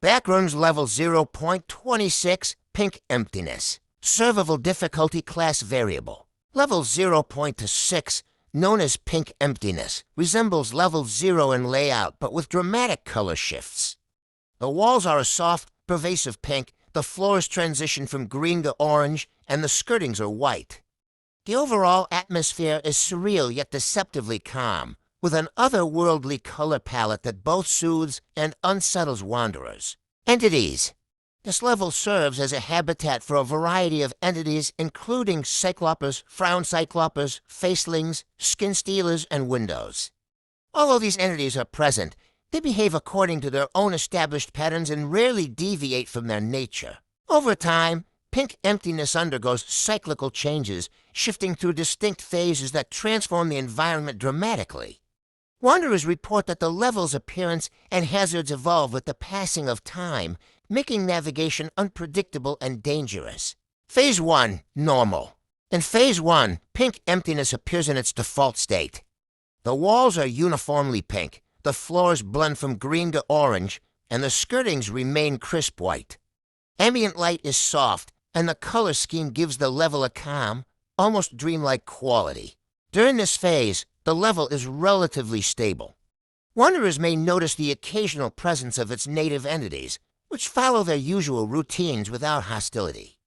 Backrooms level 0.26, pink emptiness. Survival difficulty class variable. Level 0.6, known as pink emptiness, resembles level 0 in layout but with dramatic color shifts. The walls are a soft, pervasive pink, the floors transition from green to orange, and the skirtings are white. The overall atmosphere is surreal yet deceptively calm, with an otherworldly color palette that both soothes and unsettles wanderers. Entities. This level serves as a habitat for a variety of entities including cyclopers, frown cyclopers, facelings, skin stealers, and windows. Although these entities are present, they behave according to their own established patterns and rarely deviate from their nature. Over time, pink emptiness undergoes cyclical changes, shifting through distinct phases that transform the environment dramatically. Wanderers report that the level's appearance and hazards evolve with the passing of time, making navigation unpredictable and dangerous. Phase 1, normal. In Phase 1, pink emptiness appears in its default state. The walls are uniformly pink, the floors blend from green to orange, and the skirtings remain crisp white. Ambient light is soft, and the color scheme gives the level a calm, almost dreamlike quality. During this phase, the level is relatively stable. Wanderers may notice the occasional presence of its native entities, which follow their usual routines without hostility.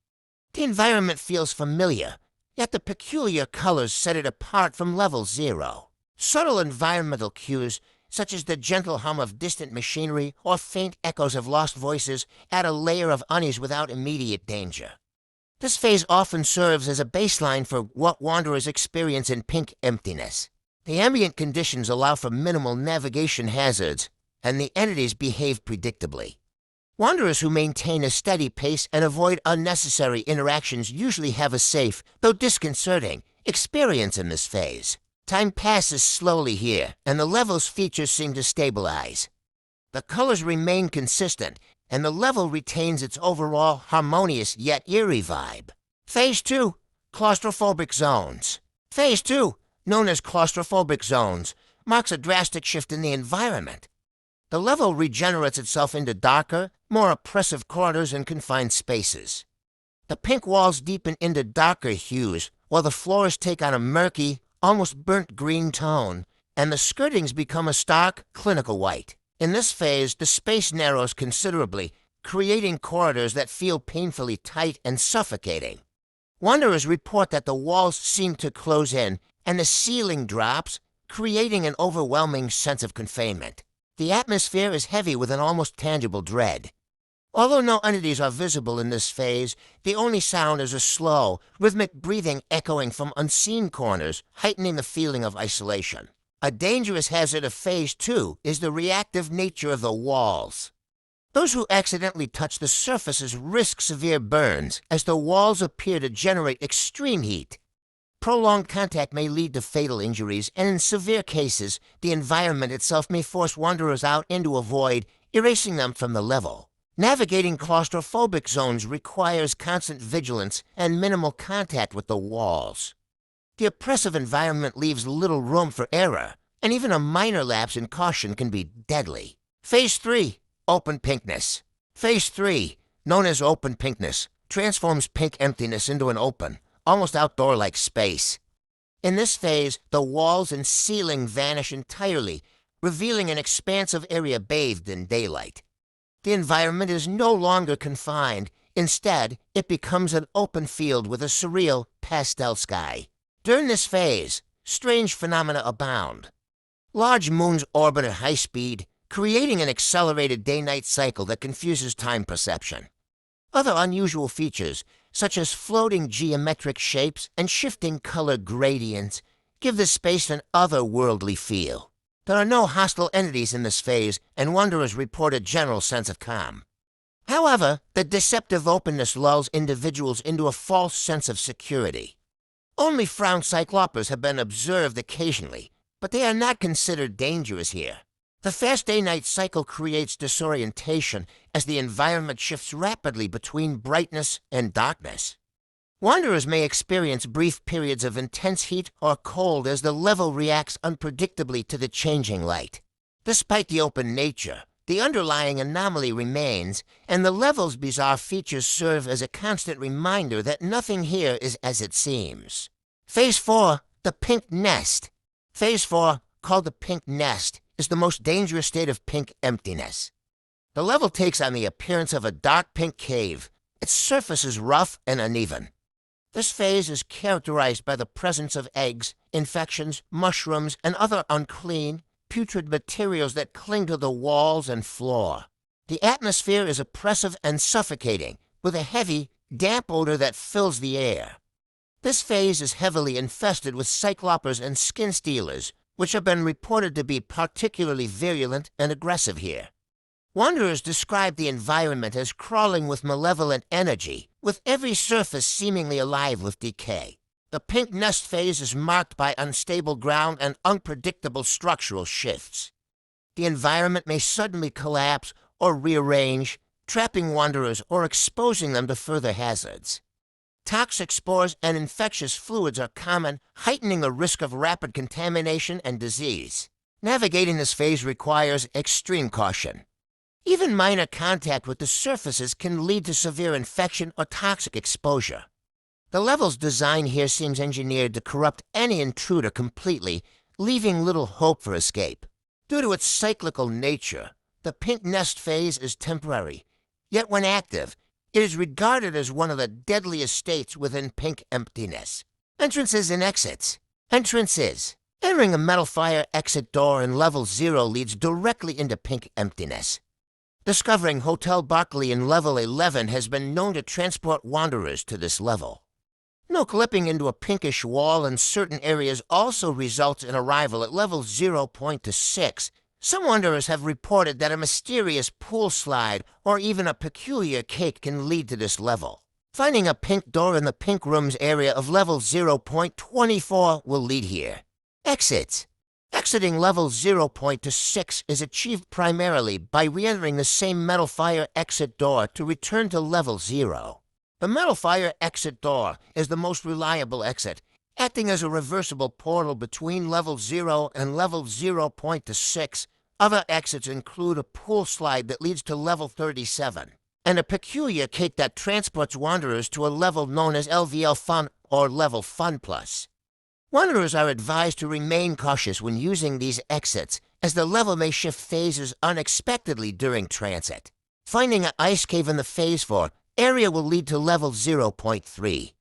The environment feels familiar, yet the peculiar colors set it apart from level 0. Subtle environmental cues, such as the gentle hum of distant machinery or faint echoes of lost voices, add a layer of unease without immediate danger. This phase often serves as a baseline for what wanderers experience in pink emptiness. The ambient conditions allow for minimal navigation hazards, and the entities behave predictably. Wanderers who maintain a steady pace and avoid unnecessary interactions usually have a safe, though disconcerting, experience in this phase. Time passes slowly here, and the level's features seem to stabilize. The colors remain consistent, and the level retains its overall harmonious yet eerie vibe. Phase 2, claustrophobic zones. Phase 2, known as claustrophobic zones, marks a drastic shift in the environment. The level regenerates itself into darker, more oppressive corridors and confined spaces. The pink walls deepen into darker hues, while the floors take on a murky, almost burnt green tone, and the skirtings become a stark, clinical white. In this phase, the space narrows considerably, creating corridors that feel painfully tight and suffocating. Wanderers report that the walls seem to close in, and the ceiling drops, creating an overwhelming sense of confinement. The atmosphere is heavy with an almost tangible dread. Although no entities are visible in this phase, the only sound is a slow, rhythmic breathing echoing from unseen corners, heightening the feeling of isolation. A dangerous hazard of Phase 2 is the reactive nature of the walls. Those who accidentally touch the surfaces risk severe burns, as the walls appear to generate extreme heat. Prolonged contact may lead to fatal injuries, and in severe cases, the environment itself may force wanderers out into a void, erasing them from the level. Navigating claustrophobic zones requires constant vigilance and minimal contact with the walls. The oppressive environment leaves little room for error, and even a minor lapse in caution can be deadly. Phase 3, open pinkness. Phase 3, known as open pinkness, transforms pink emptiness into an open, almost outdoor-like space. In this phase, the walls and ceiling vanish entirely, revealing an expansive area bathed in daylight. The environment is no longer confined. Instead, it becomes an open field with a surreal pastel sky. During this phase, strange phenomena abound. Large moons orbit at high speed, creating an accelerated day-night cycle that confuses time perception. Other unusual features, such as floating geometric shapes and shifting color gradients, give the space an otherworldly feel. There are no hostile entities in this phase, and wanderers report a general sense of calm. However, the deceptive openness lulls individuals into a false sense of security. Only frown cyclopers have been observed occasionally, but they are not considered dangerous here. The fast day-night cycle creates disorientation as the environment shifts rapidly between brightness and darkness. Wanderers may experience brief periods of intense heat or cold as the level reacts unpredictably to the changing light. Despite the open nature, The underlying anomaly remains, and the level's bizarre features serve as a constant reminder that nothing here is as it seems. Phase 4, the Pink Nest. Phase 4, called the Pink Nest, is the most dangerous state of pink emptiness. The level takes on the appearance of a dark pink cave. Its surface is rough and uneven. This phase is characterized by the presence of eggs, infections, mushrooms, and other unclean, putrid materials that cling to the walls and floor. The atmosphere is oppressive and suffocating, with a heavy, damp odor that fills the air. This phase is heavily infested with cyclopers and skin stealers, which have been reported to be particularly virulent and aggressive here. Wanderers describe the environment as crawling with malevolent energy, with every surface seemingly alive with decay. The Pink Nest phase is marked by unstable ground and unpredictable structural shifts. The environment may suddenly collapse or rearrange, trapping wanderers or exposing them to further hazards. Toxic spores and infectious fluids are common, heightening the risk of rapid contamination and disease. Navigating this phase requires extreme caution. Even minor contact with the surfaces can lead to severe infection or toxic exposure. The level's design here seems engineered to corrupt any intruder completely, leaving little hope for escape. Due to its cyclical nature, the Pink Nest phase is temporary, yet when active, it is regarded as one of the deadliest states within pink emptiness. Entrances and exits. Entrances. Entering a metal fire exit door in level 0 leads directly into pink emptiness. Discovering Hotel Barclay in level 11 has been known to transport wanderers to this level. No clipping into a pinkish wall in certain areas also results in arrival at level 0.6. Some wanderers have reported that a mysterious pool slide or even a peculiar cake can lead to this level. Finding a pink door in the Pink Rooms area of level 0.24 will lead here. Exits. Exiting level 0.6 is achieved primarily by re-entering the same metal fire exit door to return to level 0. The metal fire exit door is the most reliable exit, acting as a reversible portal between level 0 and level 0.6. Other exits include a pool slide that leads to level 37, and a peculiar cake that transports wanderers to a level known as LVL Fun or Level Fun Plus. Wanderers are advised to remain cautious when using these exits, as the level may shift phases unexpectedly during transit. Finding an ice cave in the Phase 4 area will lead to level 0.3.